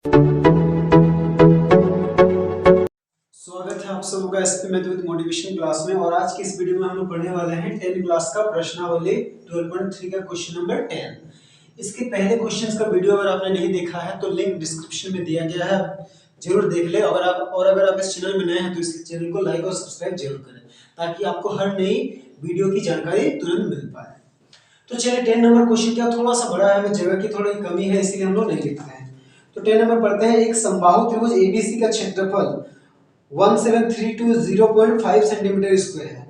स्वागत है आप सबों का SP math with motivation class में। और आज की इस वीडियो में हम लोग पढ़ने वाले हैं 10th क्लास का प्रश्नावली 12.3 का क्वेश्चन नंबर 10। इसके पहले क्वेश्चंस का वीडियो अगर आपने नहीं देखा है तो लिंक डिस्क्रिप्शन में दिया गया है, जरूर देख ले। अगर आप इस चैनल में नए हैं तो इस चैनल को लाइक और सब्सक्राइब जरूर करें ताकि आपको हर नई वीडियो की जानकारी तुरंत मिल पाए। तो चलिए 10 नंबर क्वेश्चन क्या थोड़ा सा बड़ा है, जगह की थोड़ी कमी है इसलिए हम लोग नहीं लिखते हैं। तो 10 नंबर पढ़ते हैं। एक समबाहु त्रिभुज एबीसी का क्षेत्रफल 1732.05 सेंटीमीटर स्क्वायर है।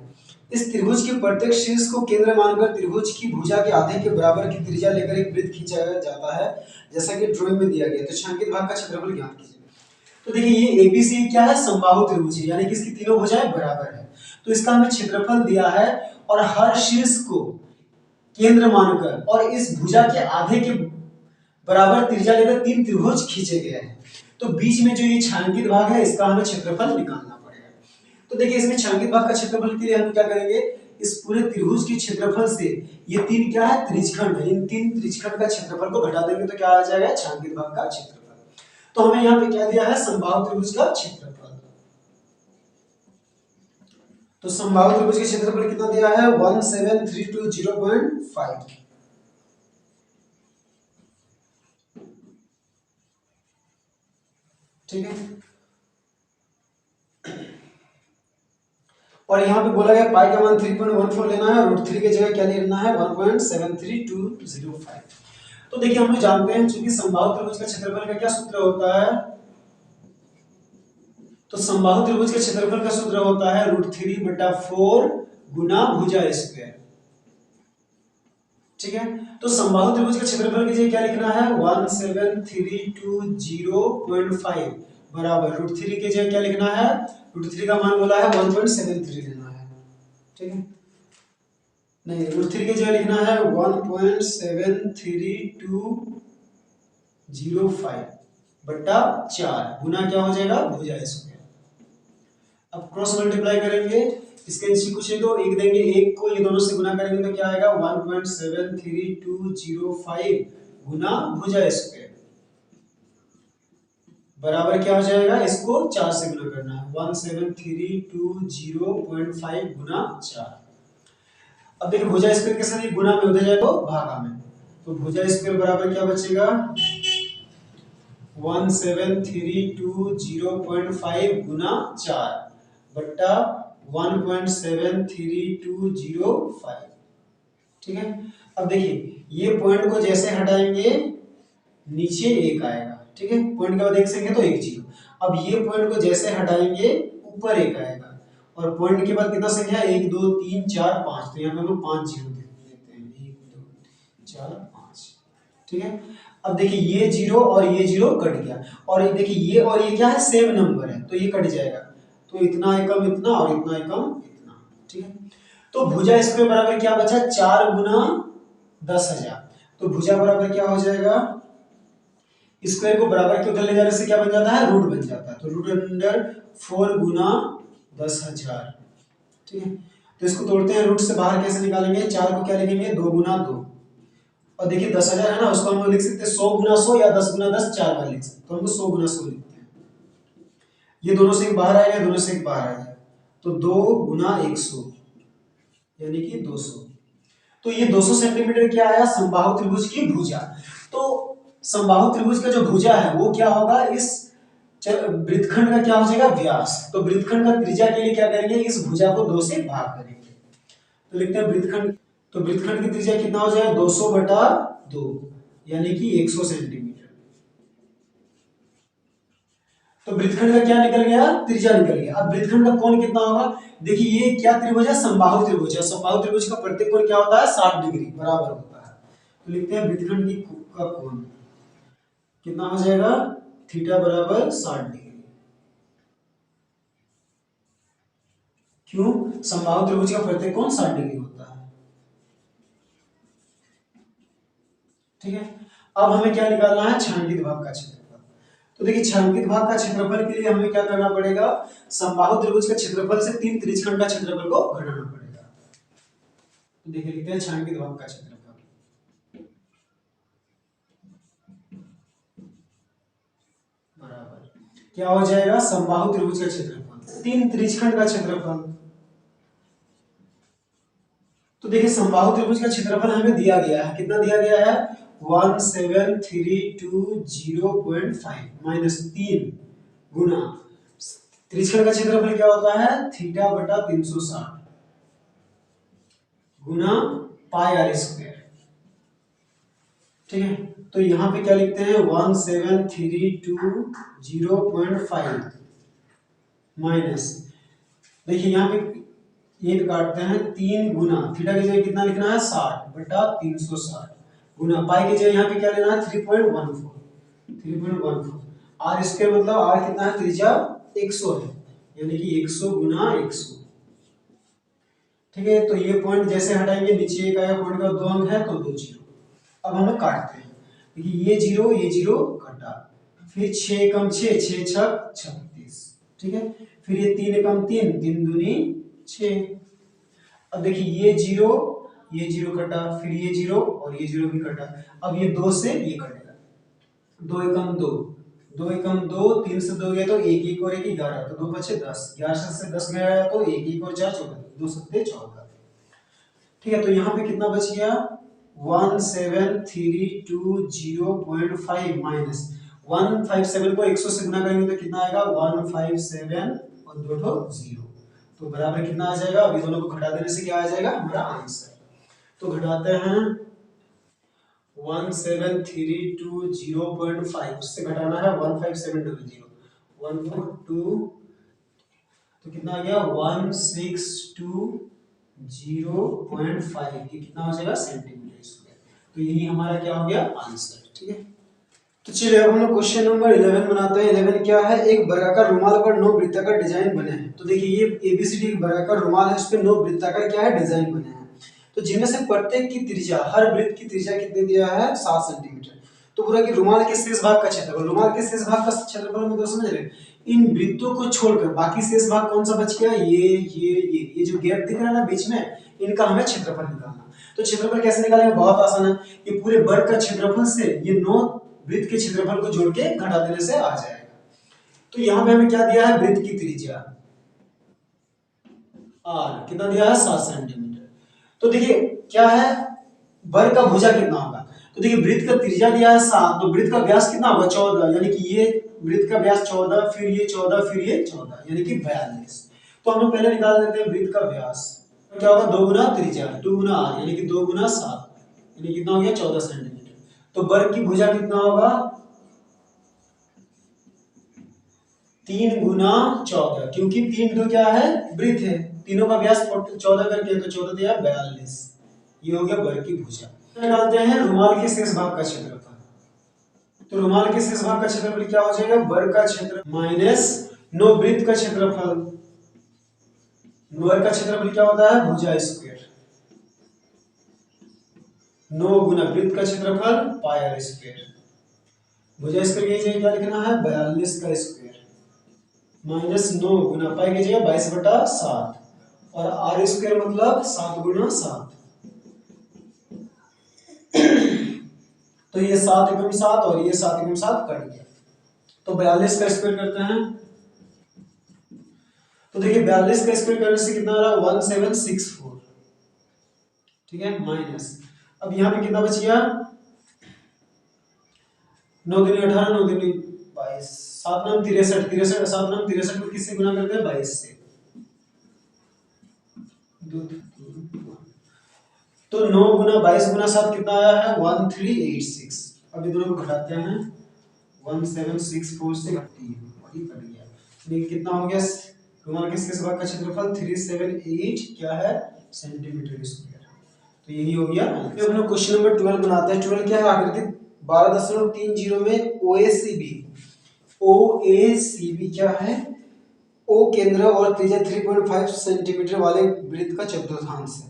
इस त्रिभुज के प्रत्येक शीर्ष को केंद्र मानकर त्रिभुज की भुजा के आधे के बराबर की त्रिज्या लेकर एक वृत्त खींचा जाता है, जैसा कि ड्राइंग में दिया गया है। तो छायांकित भाग का क्षेत्रफल ज्ञात कीजिए। तो देखिए ये एबीसी क्या है, समबाहु त्रिभुज है, यानी कि इसकी तीनों भुजाएं बराबर है। तो इसका हमें क्षेत्रफल दिया है और हर शीर्ष को केंद्र मानकर और इस भुजा के आधे के बराबर त्रिज्या लेकर तीन त्रिभुज खींचे गए हैं। तो बीच में जो ये छायांकित भाग है इसका हमें क्षेत्रफल निकालना पड़ेगा। तो देखिए इसमें छायांकित भाग का क्षेत्रफल के लिए हम क्या करेंगे, इस पूरे त्रिभुज के क्षेत्रफल से ये तीन क्या है, त्रिज्यखंड है, इन तीन त्रिज्यखंड का क्षेत्रफल को घटा देंगे तो क्या आ जाएगा, छायांकित भाग का क्षेत्रफल। तो हमें यहाँ पे क्या दिया है, समबाहु त्रिभुज का क्षेत्रफल। तो समबाहु त्रिभुज के क्षेत्रफल कितना दिया है, 1732.05। ठीक है। और यहाँ पे बोला गया पाई का मान 3.14 लेना है, √3 की जगह क्या लेना है, 1.73205। तो देखिए हम लोग जानते हैं चूंकि समबाहु त्रिभुज का क्षेत्रफल का क्या सूत्र होता है, तो समबाहु त्रिभुज के क्षेत्रफल का सूत्र होता है √3/4 गुना भुजा स्क्वायर। ठीक है। तो समबाहु त्रिभुज के क्षेत्रफल की जगह क्या लिखना है, 17320.5 बराबर √3 की जगह क्या लिखना है, √3 का मान बोला है 1.73 लेना है। ठीक है, नहीं √3 की जगह लिखना है 1.73205 बट्टा 4 गुना क्या हो जाएगा, भुजा स्क्वायर। अब क्रॉस मल्टीप्लाई करेंगे, इसके नीचे कुछ है तो एक देंगे, एक को ये दोनों से गुना करेंगे तो क्या आएगा, 1.73205 गुना भुजा स्क्वायर बराबर क्या हो जाएगा, इसको 4 से गुना करना है, 17320.5 गुना 4। अब देखिए भुजा स्क्वायर के साथ गुना में उधर जाए तो भागा में, तो भुजा स्क्वायर बराबर क्या बचेगा, 17320.5 गुना 4 बट्टा 1.732005। ठीक है। अब देखिए ये पॉइंट को जैसे हटाएंगे नीचे एक आएगा। ठीक है, पॉइंट के बाद एक संख्या तो एक जीरो। अब ये पॉइंट को जैसे हटाएंगे ऊपर एक आएगा और पॉइंट के बाद कितना संख्या, 1 2 3 4 5, तो यहाँ पे हम लोग 5 जीरो देते हैं, 1 2 4 5। ठीक है। अब देखिए ये जीरो और ये जीरो कट गया और ये देखिए ये और ये क्या है, सेम नंबर है तो ये कट जाएगा, तो इतना एकम इतना और इतना एकम इतना। ठीक है। तो भुजा स्क्वायर बराबर क्या बचा, 4 गुना 10,000। तो भुजा बराबर क्या हो जाएगा, स्क्वायर को बराबर के उधर ले जाने से क्या बन जाता है, रूट बन जाता है, तो √4 गुना 10,000। ठीक है। तो इसको तोड़ते हैं, रूट से बाहर कैसे निकालेंगे, 4 को क्या लिखेंगे, 2 गुना 2, और देखिए 10,000 है ना, उसको हम लिख सकते हैं 100 गुना 100 या 10 गुना 10, 4 बार लिख सकते हैं, तो हम 100 गुना 100 लिखते हैं। ये दोनों से एक बाहर आएगा, दोनों से एक बाहर आएगा, तो 2 गुना 100 यानी कि 200। तो ये 200 सेंटीमीटर क्या आया, समबाहु त्रिभुज की भुजा। तो समबाहु त्रिभुज का जो भुजा है वो क्या होगा, इस वृत्तखंड का क्या हो जाएगा, व्यास। तो वृत्तखंड का त्रिज्या के लिए क्या करेंगे, इस भुजा को 2 से भाग करेंगे, तो लिखते हैं वृत्तखंड। तो वृत्तखंड की त्रिज्या कितना हो जाएगा, 200/2 यानी कि 100 सेंटीमीटर। तो वृत्तखंड का क्या निकल गया, त्रिज्या निकल गया। अब वृत्तखंड का कोण कितना होगा, देखिए ये क्या त्रिभुज है, समबाहु त्रिभुज है। समबाहु त्रिभुज का प्रत्येक कोण क्या होता है, 60 डिग्री बराबर होता है। तो लिखते हैं वृत्तखंड की का कोण कितना हो जाएगा, थीटा बराबर 60 डिग्री। क्यों, समबाहु त्रिभुज का प्रत्येक कोण 60 डिग्री होता है। ठीक है। अब हमें क्या निकालना है, छायांकित भाग का क्षेत्रफल। तो देखिए छायांकित भाग का क्षेत्रफल के लिए हमें क्या करना पड़ेगा, समबाहु त्रिभुज के क्षेत्रफल से तीन त्रिज्यखंड का क्षेत्रफल को घटाना पड़ेगा। तो देखिए लिखते हैं छायांकित भाग का क्षेत्रफल। क्या हो जाएगा, समबाहु त्रिभुज का क्षेत्रफल, तीन त्रिज्यखंड का क्षेत्रफल। तो देखिए समबाहु त्रिभुज का क्षेत्रफल हमें दिया गया है, कितना दिया गया है, 17320.5 माइनस 3 गुना त्रिज्यखंड का क्षेत्रफल क्या होता है, थीटा बटा 360 गुना पाई आर स्क्वायर। ठीक है, तो यहाँ पे क्या लिखते हैं, 17320.5 माइनस, देखिए यहाँ पे ये काटते हैं 3 गुना थीटा की जगह कितना लिखना है, 60 बटा 360 गुना पाई की जगह यहाँ पे क्या लेना है, 3.14 आर स्क्वायर, मतलब आर कितना है, त्रिज्या 100 है, यानी कि 100 गुना 100। ठीक है, तो ये पॉइंट जैसे हटाएंगे नीचे एक आया, पॉइंट का 2 अंक है तो 2 जीरो। अब हम काटते हैं, देखिए ये जीरो कटा, फिर 6 कम 6 6 छक 36। ठीक है, फिर ये 3 कम 3 3 दूनी 6। अब देखिए ये जीरो कटा, फिर ये जीरो और ये जीरो भी कटा। अब ये 2 से ये कटेगा, 2 एकम 2 2 एकम 2, 3 से 2 गया तो 1 1 और 1 11, तो 2 बचे 10, 11 से 10 गया तो 1 1 और 4 14, 2 सत्ते 14। ठीक है, तो यहाँ पे कितना बच गया, 17320.5 माइनस 157 को 100 से गुना करेंगे तो कितना आएगा, 157 और 2 0, तो बराबर कितना आ जाएगा, अभी दोनों को घटा देने से क्या आ जाएगा, हमारा आंसर। तो घटाते हैं 17320.5, उससे घटाना है 15700 142, तो कितना आ गया 162.0.5, ये कितना हो जाएगा, सेंटीमीटर स्क्वायर। तो यही हमारा क्या हो गया, आंसर। ठीक है, तो चलिए अब हम लोग क्वेश्चन नंबर 11 बनाते हैं। 11 क्या है, एक वर्गाकार रुमाल पर 9 वृत्ताकार डिजाइन बने हैं। तो देखिए ये एबीसीडी एक वर्गाकार रुमाल है, उस पे 9 वृत्ताकार क्या है, डिजाइन बने हैं। तो जिनमें से प्रत्येक की त्रिज्या, हर वृत्त की त्रिज्या कितनी दिया है, 7 सेंटीमीटर। तो पूरा कि रुमाल के शेष भाग का क्षेत्रफल, रुमाल के शेष भाग का क्षेत्रफल में तो समझ रहे हैं, इन वृत्तों को छोड़कर बाकी शेष भाग कौन सा बच गया, ये जो गैप दिख रहा है ना बीच में, इनका हमें क्षेत्रफल निकालना। तो क्षेत्रफल कैसे निकालेंगे, बहुत आसान है, ये पूरे वर्ग का क्षेत्रफल से ये 9 वृत्त के क्षेत्रफल को जोड़ के घटा देने से आ जाएगा। तो यहाँ पे हमें क्या दिया है, वृत्त की त्रिज्या r कितना दिया है, 7 सेंटीमीटर। तो देखिए क्या है, वर्ग का भुजा कितना होगा, तो देखिए वृत्त का त्रिज्या दिया है 7, तो वृत्त का व्यास कितना होगा, 14, यानी कि ये वृत्त का व्यास 14, फिर ये 14, फिर ये 14, यानी कि 42। तो हम लोग पहले निकाल देते हैं वृत्त का व्यास, तो क्या होगा, 2 गुना त्रिज्या 2 गुना r, यानी कि 2 गुना 7, यानी कितना हो गया, 14 सेंटीमीटर। तो वर्ग की भुजा कितना होगा, 3 गुना 14, क्योंकि 3 तो क्या है, वृत्त है, तीनों का व्यास 14 करके, तो 14 दिया 42, ये हो गया वर्ग की भुजा। निकालते हैं रुमाल के शेष भाग का क्षेत्रफल। तो रुमाल के शेष भाग का क्षेत्रफल क्या हो जाएगा, वर्ग का क्षेत्र माइनस 9 वृत्त का क्षेत्रफल। वर्ग का क्षेत्रफल क्या होता है, भुजा स्क्वायर, 9 गुना वृत्त का क्षेत्रफल पाई आर स्क्वायर। भुजा स्क्वायर की जगह क्या लिखना है, 42 का स्क्वायर माइनस 9 गुना पाई की जगह 22/7, और आर स्क्वायर मतलब 7 गुना 7। तो ये 7 एकम 7 और ये 7 एकम 7 कट गया, तो 42 का स्क्वायर करते हैं। तो देखिए 42 का स्क्वायर करने से कितना आ रहा है, 1764। ठीक है, माइनस, अब यहाँ पे कितना बच गया, 9 दूनी 18, 9 दूनी 22, 7 9 63, 63 7 9 63 को किससे गुना करते हैं, 22 से। तो 9 गुना 22 गुना 7 कितना आया है, 1386। अब ये दोनों को घटाते हैं, 1764 से घटती है और ये कट गया, ये कितना हो गया, रुमाल के शेष भाग का क्षेत्रफल 378 क्या है, सेंटीमीटर स्क्वायर। तो यही हो गया। फिर हम लोग क्वेश्चन नंबर 12 बनाते हैं। 12 क्या है, आकृति 12.30 में OACB क्या है, O केंद्र और त्रिज्या 3.5 सेंटीमीटर वाले वृत्त का चतुर्थांश है।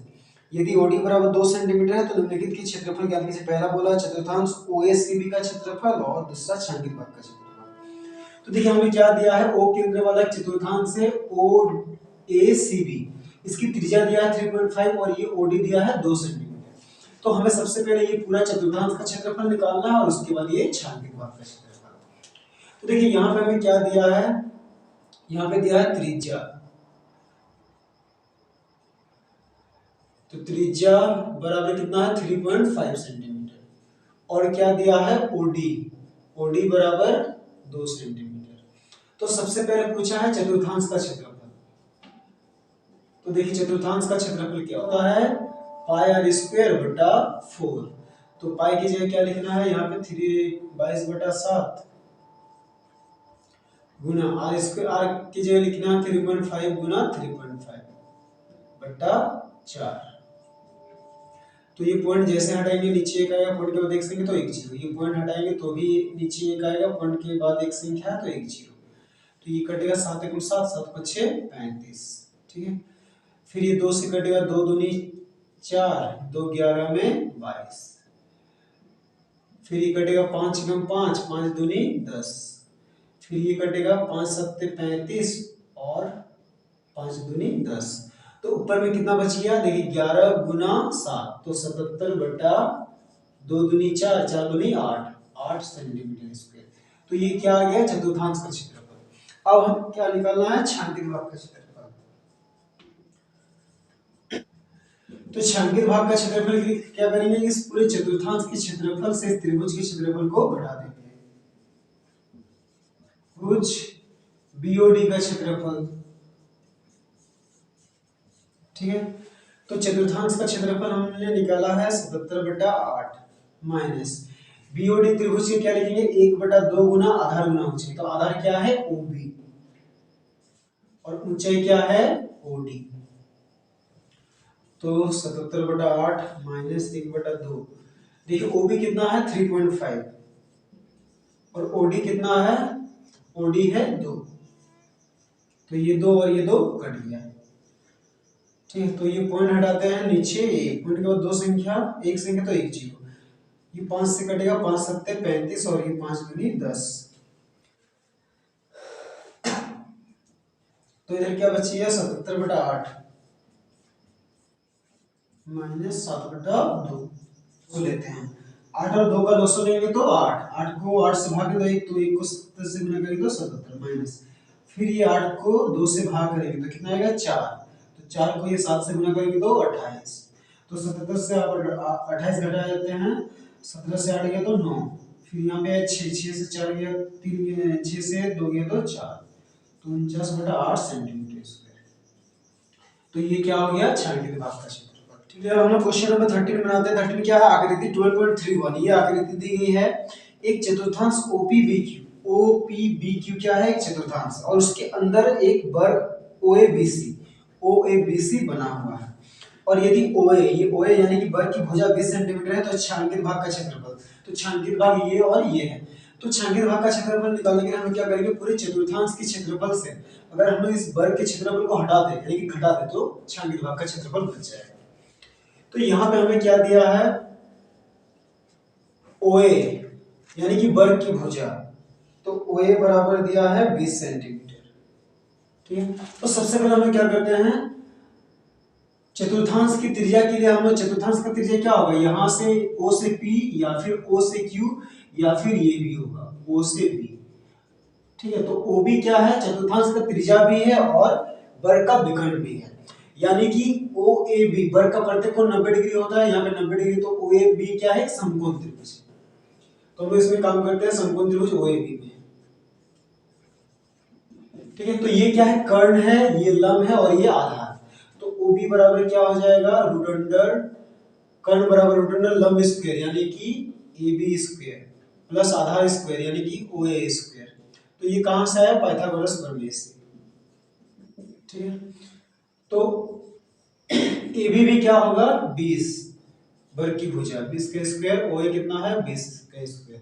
यदि OD बराबर 2 सेंटीमीटर है तो निम्नलिखित के क्षेत्रफल ज्ञात कीजिए। पहला बोला चतुर्थांश OACB का क्षेत्रफल और दूसरा छायांकित भाग का क्षेत्रफल। तो देखिए हमें क्या दिया है, O केंद्र वाला चतुर्थांश है OACB, इसकी त्रिज्या दिया है 3.5 और ये OD दिया है 2 सेंटीमीटर। तो हमें सबसे पहले ये पूरा चतुर्थांश का क्षेत्रफल निकालना है और उसके बाद ये छायांकित भाग का क्षेत्रफल। तो देखिए यहाँ पे हमें क्या दिया है, यहाँ पे दिया है त्रिज्या, तो त्रिज्या बराबर कितना है 3.5 सेंटीमीटर, और क्या दिया है ओडी, ओडी बराबर 2 सेंटीमीटर। तो सबसे पहले पूछा है चतुर्थांश का क्षेत्रफल। तो देखिए चतुर्थांश का क्षेत्रफल क्या होता है, पाई आर स्क्वायर बटा 4। तो पाई की जगह क्या लिखना है, यहाँ पे 22/7 गुना आर स्क्वायर, आर की जगह लिखना है 3.5 गुना 3.5 बटा 4। तो ये पॉइंट जैसे हटाएंगे नीचे एक आएगा, पॉइंट के बाद एक संख्या तो एक जीरो, ये पॉइंट हटाएंगे तो भी नीचे एक आएगा, पॉइंट के बाद एक संख्या तो एक जीरो। तो ये कटेगा 7 × 7, 7 × 6 35, ठीक है। फिर ये 2 से कटेगा, 2 दूनी 4, 2 11 में 22। फिर ये कटेगा 5 × 5, 5 दूनी 10। फिर ये कटेगा 5 7 35 और 5 दूनी 10। तो ऊपर में कितना बच गया, देखिए 11 गुना 7, तो 77 बटा 2 दूनी 4, 4 दूनी 8, 8 सेंटीमीटर स्क्वायर। तो ये क्या आ गया, चतुर्थांश का क्षेत्रफल। अब हम क्या निकालना है, छायांकित भाग का क्षेत्रफल। तो छायांकित भाग का क्षेत्रफल क्या करेंगे, इस पूरे चतुर्थांश के क्षेत्रफल से त्रिभुज के क्षेत्रफल को घटा देंगे। त्रिभुज बीओडी का क्षेत्रफल, ठीक है। तो चतुर्थांश का क्षेत्रफल हमने निकाला है 77/8 माइनस बीओडी, त्रिभुज के क्या लिखेंगे 1/2 गुना आधार गुना ऊंचाई। तो आधार क्या है ओबी और ऊंचाई क्या है ओडी। तो 77/8 माइनस 1/2, देखिए ओबी कितना है 3.5 और ओडी कितना है, ओडी है 2। तो ये 2 और ये 2 कट गया, ठीक है। तो ये पॉइंट हटाते हैं नीचे, एक पॉइंट के बाद दो संख्या, एक संख्या तो एक जीरो, ये 5 से कटेगा, 5 7 35 और ये 5 दूनी 10। तो इधर क्या बची है 77/8 माइनस 7/2 को लेते हैं। 8 और 2 का लॉस लेंगे तो 8, 8 को 8 से भागे तो 1, तो 1 को 70 से गुना करेंगे तो 77 माइनस, फिर ये 8 को 2 से भाग करेंगे तो कितना आएगा 4, तो 4 को ये 7 से गुना करेंगे तो 28। तो 77 से आप 28 घटा जाते हैं, 17 से 8 गया तो 9, फिर यहाँ पे 6, 6 से 4 गया 3, 6 से 2 गया तो 4, तो 49/8 सेंटीमीटर स्क्वायर। तो ये क्या हो गया छायांकित भाग का क्षेत्रफल, ठीक है। हम लोग क्वेश्चन नंबर 13 बनाते हैं। 13 क्या है, आकृति 12.31, ये आकृति दी गई है, एक चतुर्थांश OPBQ, OPBQ क्या है, एक चतुर्थांश, और उसके अंदर एक वर्ग OABC बना हुआ है। और यदि OA, ये OA यानी कि वर्ग की भुजा 20 सेंटीमीटर है, तो छायांकित भाग का क्षेत्रफल, तो छायांकित भाग ये और ये है। तो छायांकित भाग का क्षेत्रफल निकालने के लिए हम क्या करेंगे, पूरे चतुर्थांश के क्षेत्रफल से अगर हम लोग इस वर्ग के क्षेत्रफल को हटा दें यानी कि घटा दें तो छायांकित भाग का क्षेत्रफल बच जाएगा। तो यहाँ पे हमें क्या दिया है OA यानी कि वर्ग की भुजा, तो OA बराबर दिया है 20 सेंटीमीटर, ठीक है। तो सबसे पहले हम क्या करते हैं, चतुर्थांश की त्रिज्या के लिए हम लोग, चतुर्थांश का त्रिज्या क्या होगा, यहाँ से O से P या फिर O से Q या फिर ये भी होगा O से B, ठीक है। तो OB क्या है, चतुर्थांश का त्रिज्या भी है और वर्ग का विकर्ण भी है, यानी कि OAB वर्ग का प्रत्येकोण 90 डिग्री होता है, यहाँ पे 90 डिग्री, तो OAB क्या है, समकोण त्रिभुज। तो हम इसमें काम करते हैं समकोण त्रिभुज OAB में, ठीक है। तो ये क्या है, कर्ण है, ये लंब है और ये आधार। तो OB बराबर क्या हो जाएगा, रूट अंडर कर्ण बराबर रूट अंडर लंब स्क्वायर यानी कि AB स्क्वायर प्लस आधार स्क्वायर यानी कि OA स्क्वायर। तो ये कहां से आया, पाइथागोरस प्रमेय से, ठीक है। तो AB भी क्या होगा 20 वर्ग की भुजा, 20 का स्क्वायर, OA कितना है 20 का स्क्वायर,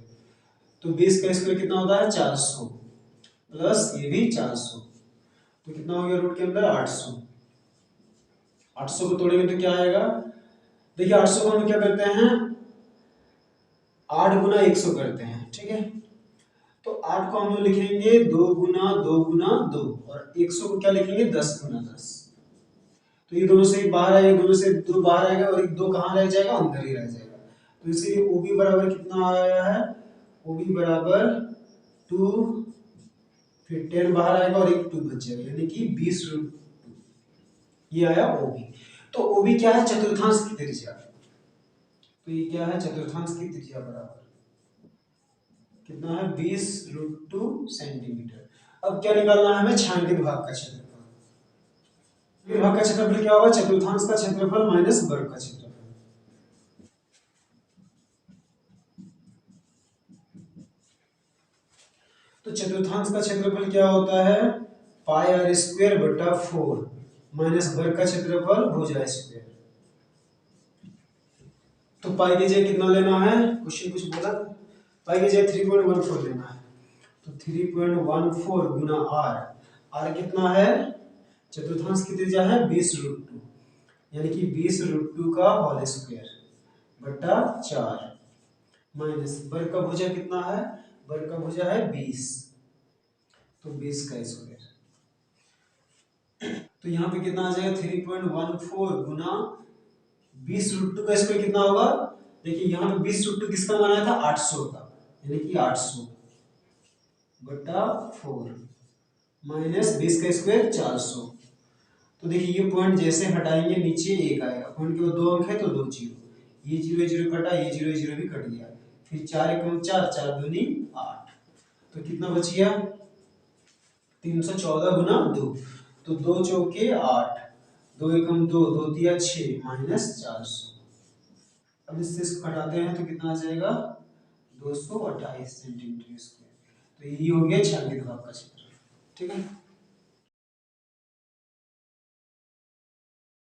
तो 20 का स्क्वायर कितना होता है 400 प्लस ये भी 400, तो कितना हो गया रूट के अंदर 800। 800 को तोड़ेंगे तो क्या आएगा, देखिए 800 को हम क्या करते हैं 8 गुना 100 करते हैं, ठीक है। तो 8 को हम लोग लिखेंगे 2 गुना 2 गुना 2 और 100 को क्या लिखेंगे 10 गुना 10। तो ये दोनों से बाहर आएगा, दोनों से 2 बाहर आएगा और एक 2 कहाँ रह जाएगा, अंदर ही रह जाएगा। तो इसलिए OB बराबर कितना आया है, OB बराबर 2, फिर 10 बाहर आएगा और एक 2 बच जाएगा, यानी कि 20√2 ये आया ओबी। तो ओबी क्या है? चतुर्थांश की त्रिज्या। तो ये क्या है? चतुर्थांश की त्रिज्या बराबर कितना है? 20√2 सेंटीमीटर। अब क्या निकालना है हमें? छायांकित भाग का क्षेत्रफल। भाग का क्षेत्रफल क्या होगा? चतुर्थांश का क्षेत्रफल माइनस वर्ग का क्षेत्रफल। तो चतुर्थांश का क्षेत्रफल क्या होता है? पाई आर स्क्वायर बटा 4 माइनस वर्ग का क्षेत्रफल भुजा स्क्वायर। तो पाई की जगह कितना लेना है? क्वेश्चन कुछ बोला, पाई की जगह 3.14 लेना है। तो 3.14 गुना आर, आर कितना है? चतुर्थांश की त्रिज्या है 20√2, यानी कि 20√2 का होल स्क्वायर बटा 4 माइनस वर्ग का भुजा कितना है? वर्ग का भुजा है 20, तो 20 का स्क्वायर। तो यहाँ पे कितना आ जाएगा? 3.14 गुना 20√2 का स्क्वायर कितना होगा? देखिए यहाँ पे 20√2 किसका माना था? 800 का, यानी कि 800 बटा 4 माइनस 20 का स्क्वायर 400। तो देखिए ये पॉइंट जैसे हटाएंगे नीचे एक आएगा, पॉइंट के 2 अंक है तो 2 जीरो, ये जीरो जीरो कटा, ये जीरो जीरो भी कट गया, फिर 4 एकम 4, 4 दूनी 8, तो कितना बच गया? 314 गुना 2, तो 2 चौके 8, 2 एकम 2, 2 दिया 6 माइनस 400। अब इससे इसको घटाते हैं तो कितना आ जाएगा? 228 सेंटीमीटर स्क्वायर। तो ये हो गया छायांकित भाग का क्षेत्रफल। ठीक है।